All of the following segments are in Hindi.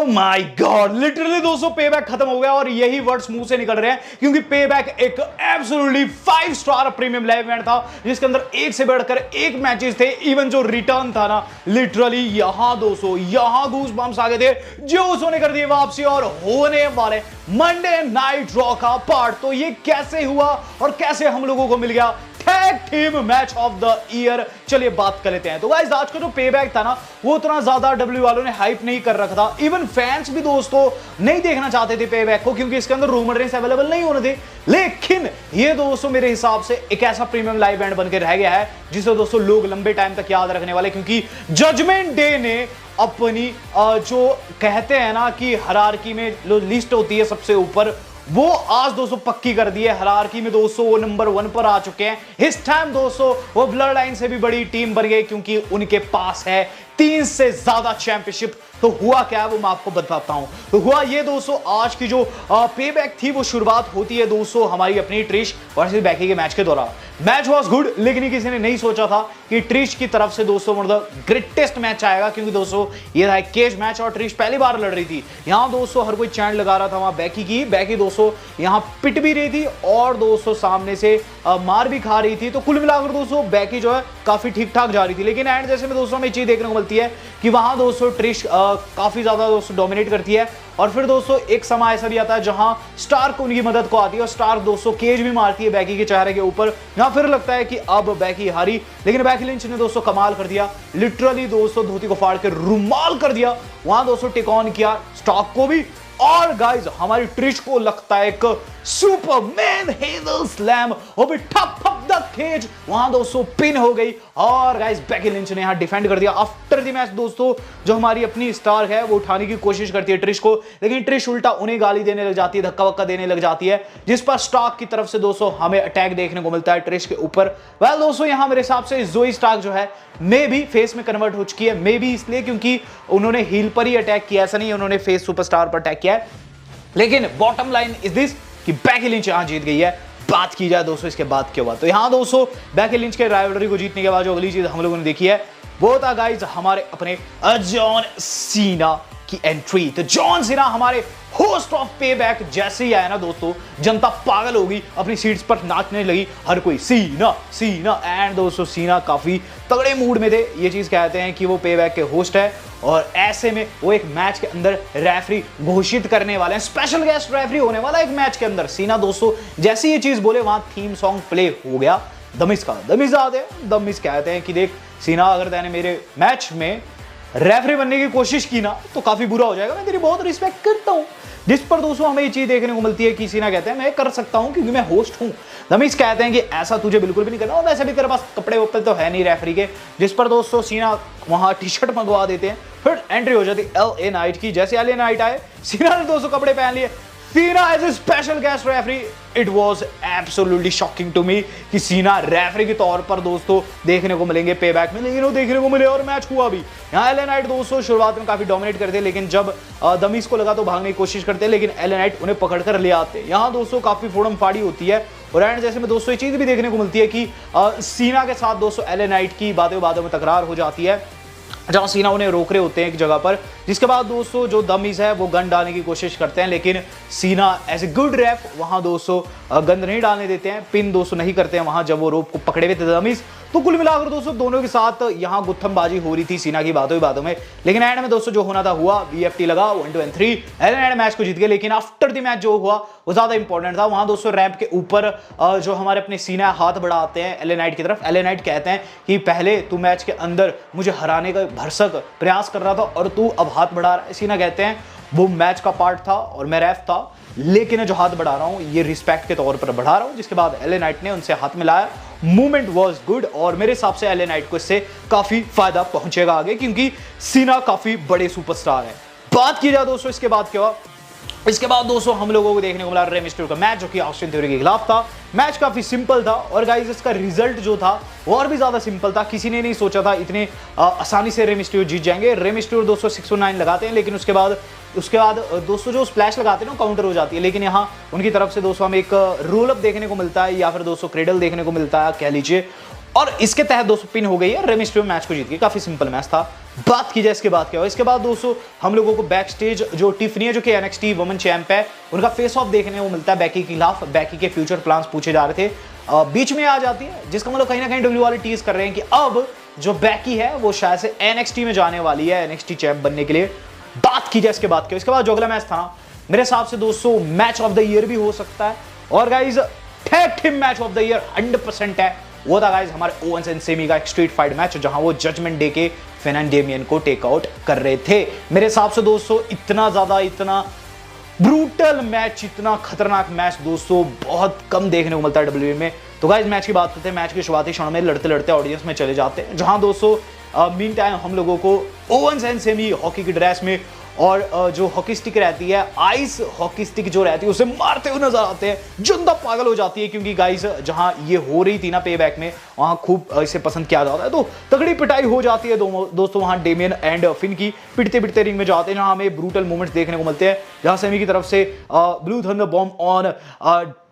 माय गॉड, लिटरली दोस्तों पे बैक खत्म हो गया और यही वर्ड्स मुंह से निकल रहे हैं क्योंकि पे बैक एक absolutely 5 star premium live event था जिसके अंदर एक से बढ़कर एक मैचेस थे। इवन जो रिटर्न था ना, लिटरली यहां दोस्तों यहां गूस बम्स आ गए थे जो उसने कर दिए वापसी और होने वाले मंडे नाइट रॉ का पार्ट। तो ये कैसे हुआ और कैसे हम लोगों को मिल गया tag team match of the year, चलिए बात कर लेते हैं। तो गाइस आज का जो पे बैक था ना वो उतना ज्यादा डब्ल्यू वालों ने हाइप नहीं कर रखा था। इवन फैंस भी दोस्तों नहीं देखना चाहते थे पे बैक को क्योंकि इसके अंदर रूमर रेंस अवेलेबल नहीं होने थे। लेकिन ये दोस्तों मेरे हिसाब से एक ऐसा प्रीमियम लाइव इवेंट बनकर रह गया है जिसे दोस्तों लोग लंबे टाइम तक याद रखने वाले, क्योंकि जजमेंट डे ने अपनी जो कहते हैं ना कि हायरार्की में लिस्ट होती है सबसे ऊपर, वो आज दोस्तों पक्की कर दी है। हायरार्की में दोस्तों वो नंबर 1 पर आ चुके हैं। इस टाइम दोस्तों वो ब्लड लाइन से भी बड़ी टीम बन गई क्योंकि उनके पास है 3 से ज्यादा चैंपियनशिप। तो हुआ क्या है वो मैं आपको बताता हूं। तो हुआ ये दोस्तों, आज की जो पे बैक थी वो शुरुआत होती है दोस्तों हमारी अपनी ट्रिश वर्सेस बेकी के मैच के दौरान। मैच वाज गुड, लेकिन किसी ने नहीं सोचा था कि ट्रिश की तरफ से दोस्तों मतलब ग्रेटेस्ट मैच आएगा, क्योंकि दोस्तों ये था केज मैच और ट्रिश पहली बार लड़ रही थी। यहां दोस्तों हर कोई चैंट लगा रहा था वहां बेकी की। बेकी दोस्तों यहां पिट भी रही थी और दोस्तों सामने से मार भी खा रही थी। तो कुल मिलाकर दोस्तों बेकी जो है काफी ठीक ठाक जा रही थी। लेकिन एंड जैसे में दोस्तों हमें चीज देखने को मिलती है कि वहां दोस्तों ट्रिश काफी ज्यादा दोस्तों डोमिनेट करती है और फिर दोस्तों एक समय ऐसा भी आता है जहां स्टार्क उनकी मदद को आती है और स्टार्क दोस्तों केज भी मारती है बेकी के चेहरे के ऊपर। यहां फिर लगता है कि अब बेकी हारी, लेकिन बेकी लिंच ने दोस्तों कमाल कर दिया। लिटरली दोस्तों धोती को फाड़ के रुमाल कर दिया, वहां दोस्तों टेक ऑन किया स्टार्क को भी। और गाइस हमारी ट्रिश को लगता है एक सुपरमैन हेजल स्लैम, वो भी टप द केज, वहां दोस्तों पिन हो गई। और गाइस बेकी लिंच ने यहां डिफेंड कर दिया। आफ्टर द मैच दोस्तों जो हमारी अपनी स्टार है वो उठाने की कोशिश करती है ट्रिश को, लेकिन ट्रिश उल्टा उन्हें गाली देने लग जाती है, धक्का वक्का देने लग जाती है, जिस पर स्टार्क की तरफ से दोस्तों हमें अटैक देखने को मिलता है ट्रिश के ऊपर। वेल दोस्तों यहां मेरे हिसाब से जोई स्टार्क जो है मे भी फेस में कन्वर्ट हो चुकी है। मे भी इसलिए क्योंकि उन्होंने हील पर ही अटैक किया, ऐसा नहीं उन्होंने फेस सुपरस्टार पर अटैक किया है। लेकिन बॉटम लाइन इज दिस कि बेकी लिंच यहां जीत गई है। बात की जाए दोस्तों इसके बाद क्या हुआ, तो यहां दोस्तों बेकी लिंच के राइवलरी को जीतने के बाद जो अगली चीज हम लोगों ने देखी है वो था गाइस हमारे अपने जॉन सीना की एंट्री। तो जॉन सीना हमारे होस्ट ऑफ पे बैक जैसे ही आया ना दोस्तों, जनता पागल होगी, अपनी सीट्स पर नाचने लगी, हर कोई सीना सीना। एंड दोस्तों सीना काफी तगड़े मूड में थे। ये चीज कहते हैं कि वो पे बैक के होस्ट है और ऐसे में वो एक मैच के अंदर रेफरी घोषित करने वाले हैं, स्पेशल गेस्ट रेफरी होने वाला एक मैच के अंदर। सीना दोस्तों जैसे ये चीज बोले वहां थीम सॉन्ग प्ले हो गया दमिश का। दमिश आते हैं, दमिश कहते हैं कि देख सीना, अगर तैने मेरे मैच में रेफरी बनने की कोशिश की ना तो काफी बुरा हो जाएगा, मैं तेरी बहुत रिस्पेक्ट करता हूं। जिस पर दोस्तों हमें ये चीज देखने को मिलती है कि सीना कहते हैं मैं कर सकता हूं क्योंकि मैं होस्ट हूं। दमिश कहते हैं कि ऐसा तुझे बिल्कुल भी नहीं करना और वैसे भी तेरे पास कपड़े वपड़े तो है नहीं रेफरी के। जिस पर दोस्तों सीना वहां टी शर्ट मंगवा देते हैं, फिर एंट्री हो जाती है LA नाइट की। जैसे LA नाइट आए सीना ने दोस्तों कपड़े पहन लिए, Cena as a special guest referee. It was absolutely shocking to me कि सीना रेफरी के तौर पर दोस्तों देखने को मिलेंगे पे बैक में, लेकिन वो देखने को मिले और मैच हुआ भी। यहाँ LA नाइट दोस्तों शुरुआत में काफी डोमिनेट करते, लेकिन जब दमिश को लगा तो भागने की कोशिश करते, लेकिन LA नाइट उन्हें पकड़ कर ले आते। यहाँ दोस्तों काफी फोड़म फाड़ी होती है और एंड जैसे में दोस्तों ये चीज भी देखने को मिलती है कि सीना के साथ दोस्तों LA नाइट की बातों में तकरार हो जाती है, जहां सीना उन्हें रोक रहे होते हैं एक जगह पर। जिसके बाद दोस्तों जो दमिश है वो गन डालने की कोशिश करते हैं, लेकिन सीना एज ए गुड रैप वहां दोस्तों गन नहीं डालने देते हैं, पिन दोस्तों नहीं करते हैं वहां जब वो रोप को पकड़े हुए थे दमिश। तो कुल मिलाकर दोस्तों दोनों के साथ यहां गुत्थमबाजी हो रही थी सीना की बातों में। लेकिन एंड में दोस्तों जो होना था हुआ, BFT लगा 1 2 3, LA नाइट मैच को जीत गए। लेकिन आफ्टर द मैच जो हुआ वो ज्यादा इंपॉर्टेंट था। वहां दोस्तों रैंप के ऊपर जो हमारे अपने सीना हाथ बढ़ाते हैं LA नाइट की तरफ। LA नाइट कहते हैं कि पहले तू मैच के अंदर मुझे हराने का भरसक प्रयास कर रहा था और तू अब हाथ बढ़ा रहा है। सीना कहते हैं वो मैच का पार्ट था और मैं रेफ था, लेकिन जो हाथ बढ़ा रहा हूं ये रिस्पेक्ट के तौर पर बढ़ा रहा हूं। जिसके बाद LA नाइट ने उनसे हाथ मिलाया, मूवमेंट वाज गुड और मेरे हिसाब से LA नाइट को इससे काफी फायदा पहुंचेगा आगे, क्योंकि सीना काफी बड़े सुपरस्टार है। बात की जाए दोस्तों इसके बाद क्या हुआ, इसके बाद दोस्तों हम लोगों को देखने को मिला रे मिस्टीरियो का मैच जो कि ऑस्टिन थ्योरी के खिलाफ था। मैच काफी सिंपल था और गाइस इसका रिजल्ट जो था वो और भी ज्यादा सिंपल था। किसी ने नहीं सोचा था इतने आसानी से रे मिस्टीरियो जीत जाएंगे। रे मिस्टीरियो दोस्तों 619 लगाते हैं, लेकिन उसके बाद उसके बाद दोस्तों जो स्प्लैश लगाते हैं ना काउंटर हो जाती है, लेकिन यहाँ उनकी तरफ से दोस्तों हमें एक रोल अप देखने को मिलता है या फिर दोस्तों क्रेडल देखने को मिलता है कह लीजिए, और इसके तहत दोस्तों पिन हो गई है। रे मिस्टेरियो मैच को जीत गई, काफी सिंपल मैच था। बात की जाए इसके बाद क्या हुआ, इसके बाद दोस्तों हम लोगों को बैक स्टेज जो टिफनी है जो कि NXT वुमेन चैंप है, उनका फेस ऑफ देखने को मिलता है बैकी के खिलाफ। बैकी के फ्यूचर प्लान्स पूछे जा रहे थे, बीच में आ जाती है, जिसका मतलब कहीं ना कहीं डब्ल्यू वाले टीज कर रहे हैं कि अब जो बैकी है वो शायद से NXT में जाने वाली है NXT चैंप बनने के लिए। बात की जाए इसके बाद क्या, इसके बाद जो अगला मैच था ना, मेरे हिसाब से दोस्तों मैच ऑफ द ईयर भी हो सकता है, और guys tag team match of the year 100% है। वो था गाइज हमारे ओवेंस एंड सेमी का एक स्ट्रीट फाइट मैच, जहां वो जजमेंट डे के फिन एंड डेमियन को टेक आउट कर रहे थे। मेरे हिसाब से दोस्तों इतना ज्यादा, इतना ब्रूटल मैच, इतना खतरनाक मैच दोस्तों बहुत कम देखने को मिलता है डब्ल्यूडब्ल्यूई में। तो गाइज मैच की बात करते हैं। मैच के शुरुआती क्षण में लड़ते लड़ते ऑडियंस में चले जाते हैं, जहां दोस्तों मीन टाइम हम लोगों को ओवेंस एंड सेमी हॉकी की ड्रेस में और जो हॉकी स्टिक रहती है, आइस हॉकी स्टिक जो रहती है, उसे मारते हुए नजर आते हैं। जनता पागल हो जाती है, क्योंकि गाइस जहां ये हो रही थी ना पे बैक में, वहां खूब इसे पसंद किया जाता है, तो तगड़ी पिटाई हो जाती है दोस्तों वहां डेमियन एंड फिन की। पिटते पिटते रिंग में जाते हैं, जहां हमें ब्रूटल मोमेंट्स देखने को मिलते हैं, जहां सेमी की तरफ से blue thunder bomb on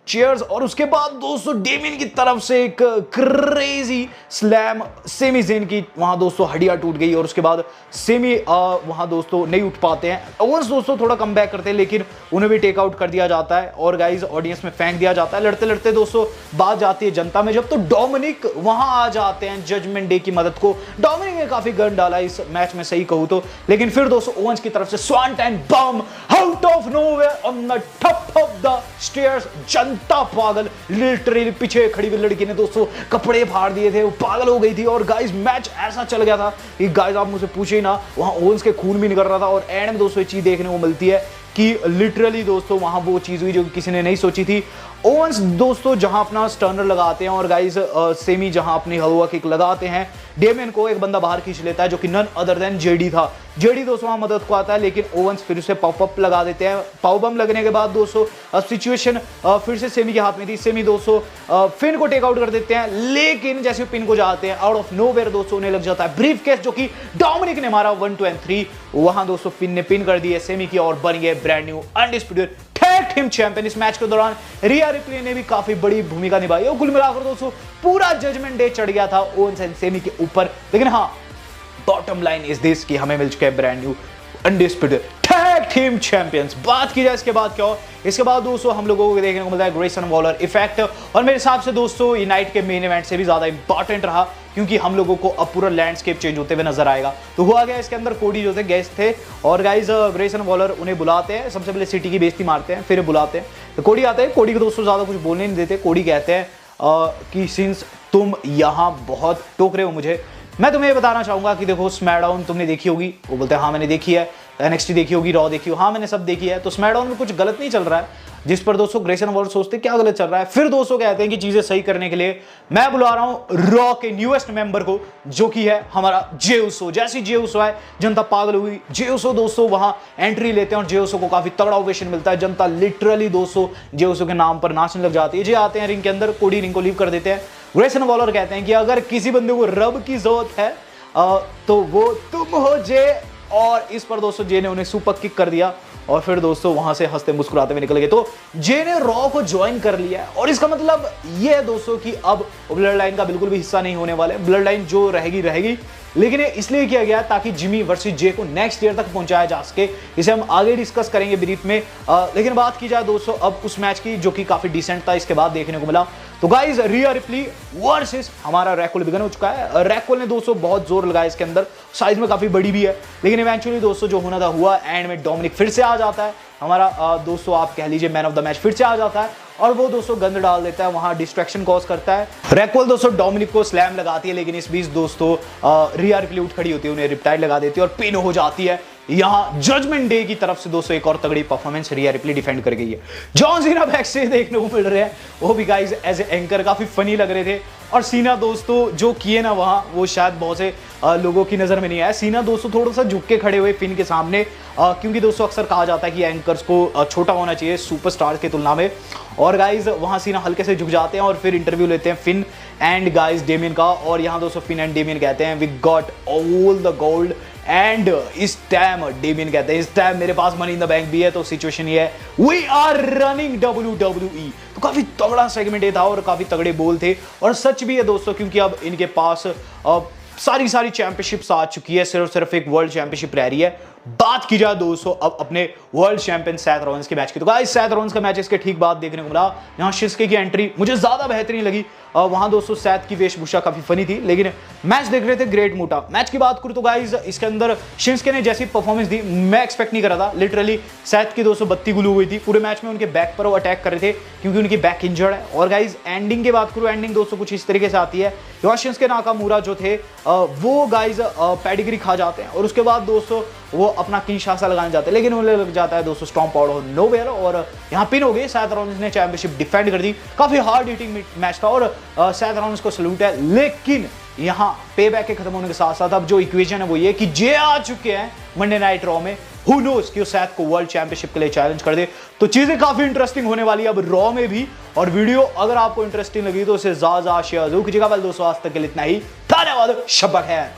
chairs, और उसके बाद दोस्तों डेमियन की तरफ से एक क्रेजी स्लैम सेमी ज़ेन की, वहां दोस्तों हड्डियां टूट गई, और उसके बाद सेमी वहां दोस्तों नहीं उठ पाते हैं। ओवेंस दोस्तों थोड़ा कम बैक करते हैं, लेकिन उन्हें भी टेक आउट कर दिया जाता है, और गाइज ऑडियंस में फेंक दिया जाता है। लड़ते लड़ते दोस्तों बात जाती है जनता में, जब तो डोमिनिक वहां आ जाते हैं जजमेंट डे की मदद को। डोमिनिक ने काफी गन डाला इस मैच में, सही कहूं तो, लेकिन फिर दोस्तों ओवेंस की तरफ से स्वांटाइन bomb out of nowhere on the top of the stairs. जनता पागल, लिटरली पीछे खड़ी हुई लड़की ने दोस्तों कपड़े फाड़ दिए थे, वो पागल हो गई थी। और गाइस मैच ऐसा चल गया था कि गाइस आप मुझसे पूछे ही ना, वहां ओवेंस के खून भी निकल रहा था, और एंड में दोस्तों ये चीज देखने को मिलती है कि लिटरली दोस्तों वहां वो चीज हुई जो किसी ने नहीं सोची थी। ओवेंस दोस्तों जहां अपना स्टर्नर लगाते हैं, और गाइस सेमी जहां अपनी हलवा किक लगाते हैं, डेमियन को एक बंदा बाहर खींच लेता है, जो कि नन अदर देन जेडी था। जेडी दोस्तों वहां मदद को आता है, लेकिन ओवेंस फिर उसे पॉप अप लगा देते हैं। पाव बम लगने के बाद दोस्तों सिचुएशन फिर से सेमी के हाथ में थी। सेमी दोस्तों फिन को टेक आउट कर देते हैं, लेकिन जैसे पिन को जाते हैं, आउट ऑफ नोवेयर दोस्तों उन्हें लग जाता है ब्रीफ केस, जो कि डोमिनिक ने मारा 1 2 and 3। वहां दोस्तों फिन ने पिन कर दिया सेमी की, और बन गए brand new undisputed tag team champion. इस मैच के दौरान रिया रिप्ले ने भी काफी बड़ी भूमिका निभाई, और कुल मिलाकर दोस्तों पूरा जजमेंट डे चढ़ गया था ओवेंस एंड सेमी के ऊपर। लेकिन हाँ, बॉटम लाइन इज दिस कि हमें मिल चुका है brand new undisputed tag team champions. बात की जाए इसके बाद क्या हो, इसके बाद दोस्तों हम लोगों को देखने को मिलता है ग्रेसन वॉलर इफेक्ट, और मेरे हिसाब से दोस्तों ये नाइट के मेन इवेंट से भी ज्यादा इंपॉर्टेंट रहा, क्योंकि हम लोगों को अब पूरा लैंडस्केप चेंज होते हुए नजर आएगा। तो हुआ गया इसके अंदर, कोडी जो थे गेस्ट थे, और गाइज ग्रेसन वॉलर उन्हें बुलाते हैं, सबसे पहले सिटी की बेइज्जती मारते हैं, फिर बुलाते हैं। तो कोडी आते हैं, कोडी को दोस्तों ज्यादा कुछ बोलने नहीं देते। कोडी कहते हैं कि सिंस तुम यहाँ बहुत टोक रहे हो मुझे, मैं तुम्हें बताना चाहूंगा कि देखो स्मैकडाउन तुमने देखी होगी। वो बोलते हैं हाँ मैंने देखी है। NXT देखी होगी, रॉ देखी हो, हाँ मैंने सब देखी है। तो स्मैकडाउन में कुछ गलत नहीं चल रहा है, जिस पर दोस्तों ग्रेसन वॉलर सोचते क्या गलत चल रहा है। फिर दोस्तों कहते हैं कि चीजें सही करने के लिए मैं बुला रहा हूं रॉ के न्यूएस्ट मेंबर को, जो कि है हमारा जे उसो। जैसे जे उसो आए, जनता पागल हुई। जे उसो दोस्तों वहां एंट्री लेते हैं, और जे उसो को काफी तगड़ा ओवेशन मिलता है। जनता लिटरली दोस्तों जे उसो के नाम पर नाचने लग जाती है। जे आते हैं रिंग के अंदर, कोडी रिंग को लीव कर देते हैं। ग्रेसन वॉलर कहते हैं कि अगर किसी बंदे को रब की जरूरत है तो वो तुम हो जे, और इस पर दोस्तों जे ने उन्हें सुपर किक कर दिया, और फिर दोस्तों वहां से हंसते मुस्कुराते हुए निकल गए। तो जे ने रॉ को ज्वाइन कर लिया है, और इसका मतलब ये है दोस्तों कि अब ब्लड लाइन का बिल्कुल भी हिस्सा नहीं होने वाले। ब्लड लाइन जो रहेगी रहेगी, लेकिन ये इसलिए किया गया ताकि जिमी वर्सेस जे को नेक्स्ट ईयर तक पहुंचाया जा सके। इसे हम आगे डिस्कस करेंगे ब्रीफ में। लेकिन बात की जाए दोस्तों अब उस मैच की, जो कि काफी डिसेंट था, इसके बाद देखने को मिला। तो गाइस रिया रिप्ली वर्सेस हमारा रैकुल बिगन हो चुका है। रैकुल ने दोस्तों बहुत जोर लगाया इसके अंदर, साइज में काफी बड़ी भी है, लेकिन इवेंचुअली दोस्तों जो होना था हुआ। एंड में डोमिनिक फिर से आ जाता है, हमारा दोस्तों आप कह लीजिए मैन ऑफ द मैच फिर से आ जाता है, और वो दोस्तों गंद डाल देता है, वहां डिस्ट्रैक्शन कॉज करता है। रैकुल दोस्तों डोमिनिक को स्लैम लगाती है, लेकिन इस बीच दोस्तों रिया रिप्ली उठ खड़ी होती है, उन्हें रिप्टाइड लगा देती है, और पिन हो जाती है। यहां जजमेंट डे की तरफ से दोस्तों एक और तगड़ी परफॉर्मेंस रिया रिप्ली डिफेंड कर गई है। जॉन सीना बैक से देखने को मिल रहे हैं, वो भी गाइस एज ए एंकर काफी फनी लग रहे थे। और सीना दोस्तों जो किए ना वहां, वो शायद बहुत से लोगों की नजर में नहीं आया। सीना दोस्तों थोड़ा सा झुक के खड़े हुए फिन के सामने, क्योंकि दोस्तों अक्सर कहा जाता है कि एंकर्स को छोटा होना चाहिए सुपरस्टार की तुलना में। और गाइज वहां सीना हल्के से झुक जाते हैं, और फिर इंटरव्यू लेते हैं फिन एंड गाइज डेमियन का। और यहाँ दोस्तों फिन एंड डेमियन कहते हैं we got all the gold and इस टाइम डेमियन कहते हैं इस टाइम मेरे पास मनी इन द बैंक भी है, तो सिचुएशन ये है वी आर रनिंग WWE। तो काफी तगड़ा सेगमेंट ये था और काफी तगड़े बोल थे, और सच भी है दोस्तों, क्योंकि अब इनके पास सारी चैंपियनशिप्स आ चुकी है, सिर्फ एक वर्ल्ड चैंपियनशिप रह रही है। बात की जाए दोस्तों अब अपने वर्ल्ड चैंपियन सैथ रॉलिंस के मैच की, तो गाइस सैथ रॉलिंस का मैच इसके ठीक बाद देखने को मिला। यहाँ शिंस्के की एंट्री मुझे ज्यादा बेहतरीन लगी, वहां दोस्तों सैथ की वेशभूषा काफी फनी थी, लेकिन मैच देख रहे थे ग्रेट मोटा। मैच की बात करूं तो गाइस इसके अंदर शिंस्के ने जैसी परफॉर्मेंस दी मैं एक्सपेक्ट नहीं कर रहा था। लिटरली सैथ की दोस्तों बत्ती गुल हुई थी, पूरे मैच में उनके बैक पर वो अटैक कर रहे थे क्योंकि उनकी बैक इंजर्ड है। और गाइस एंडिंग की बात करूं, एंडिंग दोस्तों कुछ इस तरीके से आती है, यहाँ शिंस्के नाकामुरा जो थे वो गाइस पेडिग्री खा जाते हैं और उसके बाद दोस्तों वो अपना किंशासा लगाने जाते हैं, लेकिन उन्हें लग जाता है दोस्तों स्टॉम्प आउट ऑफ नोवेयर और यहाँ पिन हो गई। सैथ रॉलिंस ने चैंपियनशिप डिफेंड कर दी, काफी हार्ड हिटिंग मैच था और सैथ रॉलिंस को सैल्यूट है। लेकिन यहाँ पे बैक के खत्म होने के साथ साथ अब जो इक्वेशन है वो ये कि जे आ चुके हैं मंडे नाइट रॉ में, हु नोस कि सैथ को वर्ल्ड चैंपियनशिप के लिए चैलेंज कर दे। तो चीजें काफी इंटरेस्टिंग होने वाली है अब रॉ में भी। और वीडियो अगर आपको इंटरेस्टिंग लगी तो उसे ज्यादा शेयर जरूर कीजिएगा। दोस्तों आज तक के लिए इतना ही, धन्यवाद, शब्बा खैर।